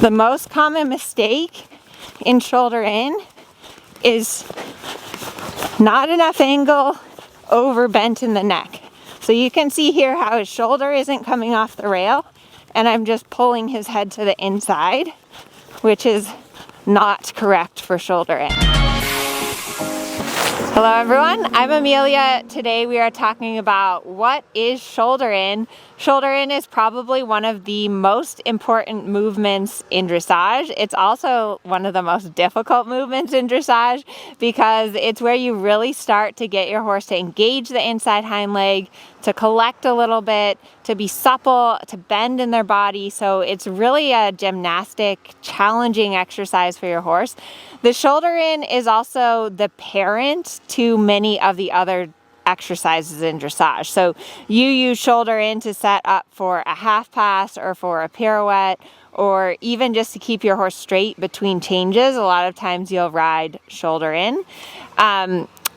The most common mistake in shoulder in is not enough angle, over bent in the neck. So you can see here how his shoulder isn't coming off the rail, and I'm just pulling his head to the inside, which is not correct for shoulder in. Hello everyone, I'm Amelia. Today we are talking about what is shoulder in. Shoulder in is probably one of the most important movements in dressage. It's also one of the most difficult movements in dressage because it's where you really start to get your horse to engage the inside hind leg, to collect a little bit, to be supple, to bend in their body. So it's really a gymnastic, challenging exercise for your horse. The shoulder in is also the parent to many of the other exercises in dressage. So you use shoulder in to set up for a half pass or for a pirouette, or even just to keep your horse straight between changes. A lot of times you'll ride shoulder in.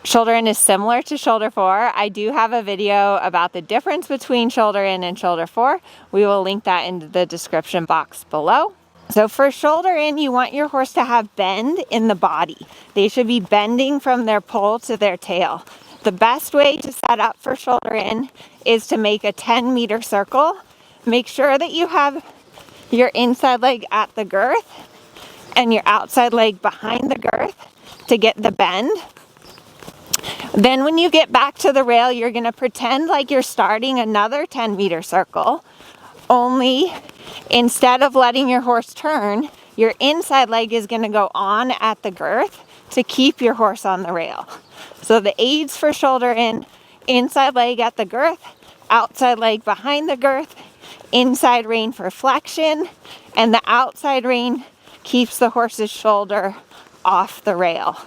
Shoulder in is similar to shoulder fore. I do have a video about the difference between shoulder in and shoulder fore. We will link that in the description box below. So for shoulder in, you want your horse to have bend in the body. They should be bending from their poll to their tail. The best way to set up for shoulder in is to make a 10-meter circle. Make sure that you have your inside leg at the girth and your outside leg behind the girth to get the bend. Then when you get back to the rail, you're going to pretend like you're starting another 10-meter circle, only instead of letting your horse turn, your inside leg is going to go on at the girth to keep your horse on the rail. So the aids for shoulder in: inside leg at the girth, outside leg behind the girth, inside rein for flexion, and the outside rein keeps the horse's shoulder off the rail.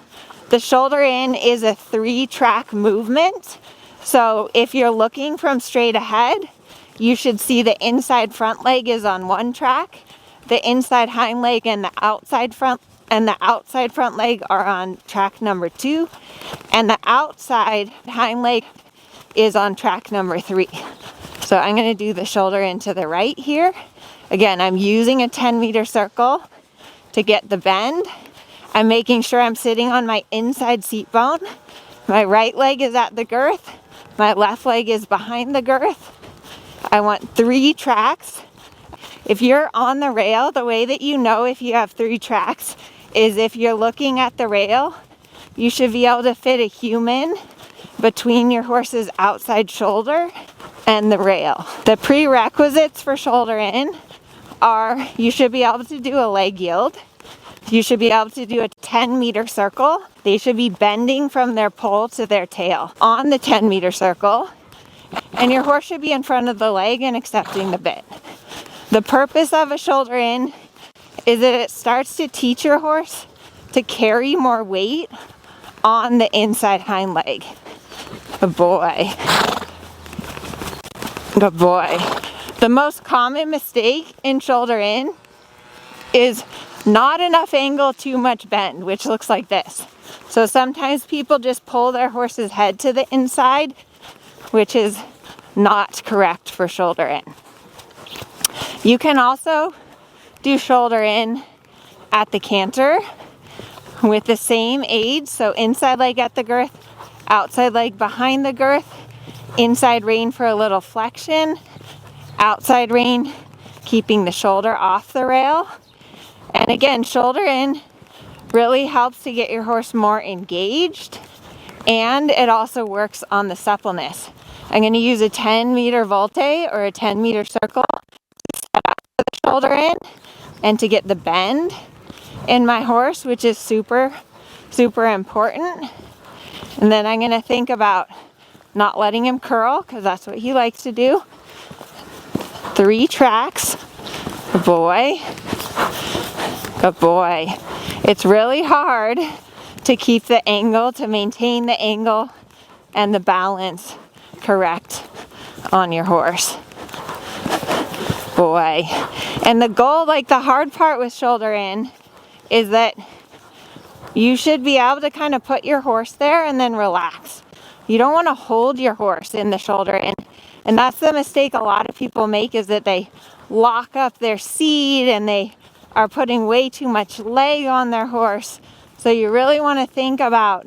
The shoulder in is a 3-track movement. So if you're looking from straight ahead, you should see the inside front leg is on one track, the inside hind leg and the outside front leg are on track number 2, and the outside hind leg is on track number 3. So I'm going to do the shoulder in to the right here. Again, I'm using a 10-meter circle to get the bend. I'm making sure I'm sitting on my inside seat bone. My right leg is at the girth. My left leg is behind the girth. I want 3 tracks. If you're on the rail, the way that you know if you have 3 tracks is if you're looking at the rail, you should be able to fit a human between your horse's outside shoulder and the rail. The prerequisites for shoulder in are you should be able to do a leg yield. You should be able to do a 10-meter circle. They should be bending from their poll to their tail on the 10-meter circle. And your horse should be in front of the leg and accepting the bit. The purpose of a shoulder in is that it starts to teach your horse to carry more weight on the inside hind leg. Good boy. Good boy. The most common mistake in shoulder in is not enough angle, too much bend, which looks like this. So sometimes people just pull their horse's head to the inside, which is not correct for shoulder in. You can also do shoulder in at the canter with the same aids. So inside leg at the girth, outside leg behind the girth, inside rein for a little flexion, outside rein keeping the shoulder off the rail. And again, shoulder in really helps to get your horse more engaged, and it also works on the suppleness. I'm going to use a 10-meter volte or a 10-meter circle to set up the shoulder in and to get the bend in my horse, which is super, super important. And then I'm going to think about not letting him curl because that's what he likes to do. 3 tracks. Good boy. Good boy. It's really hard to keep the angle, to maintain the angle and the balance correct on your horse. Boy. And the goal, like the hard part with shoulder in, is that you should be able to kind of put your horse there and then relax. You don't want to hold your horse in the shoulder in. And that's the mistake a lot of people make, is that they lock up their seat and they are putting way too much leg on their horse. So you really want to think about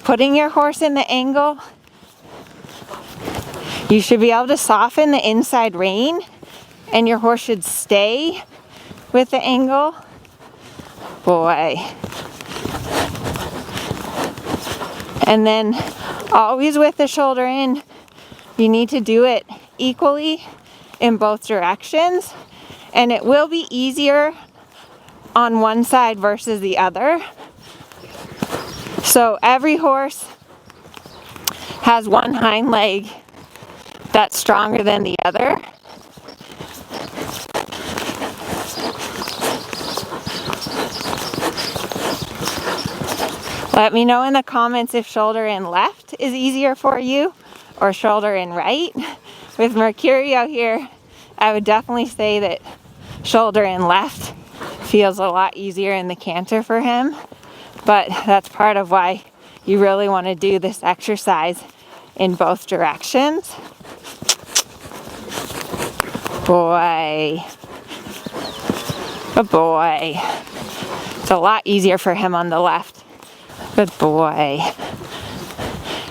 putting your horse in the angle. You should be able to soften the inside rein, and your horse should stay with the angle. Boy. And then always with the shoulder in, you need to do it equally in both directions. And it will be easier on one side versus the other. So every horse has one hind leg that's stronger than the other. Let me know in the comments if shoulder in left is easier for you or shoulder in right. With Mercurio here, I would definitely say that shoulder in left feels a lot easier in the canter for him. But that's part of why you really want to do this exercise in both directions. Boy. Good boy. It's a lot easier for him on the left. Good boy.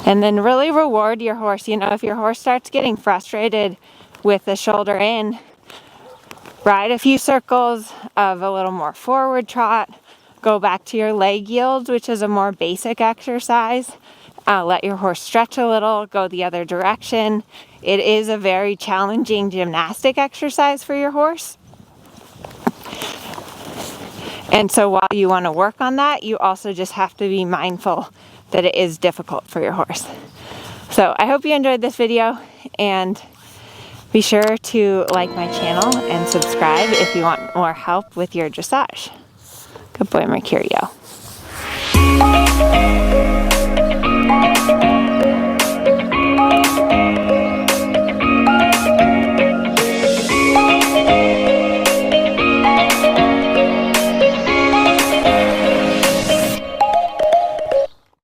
And then really reward your horse. You know, if your horse starts getting frustrated with the shoulder in, ride a few circles of a little more forward trot. Go back to your leg yields, which is a more basic exercise. Let your horse stretch a little, go the other direction. It is a very challenging gymnastic exercise for your horse. And so while you want to work on that, you also just have to be mindful that it is difficult for your horse. So I hope you enjoyed this video, and be sure to like my channel and subscribe if you want more help with your dressage. Good boy, Mercurio.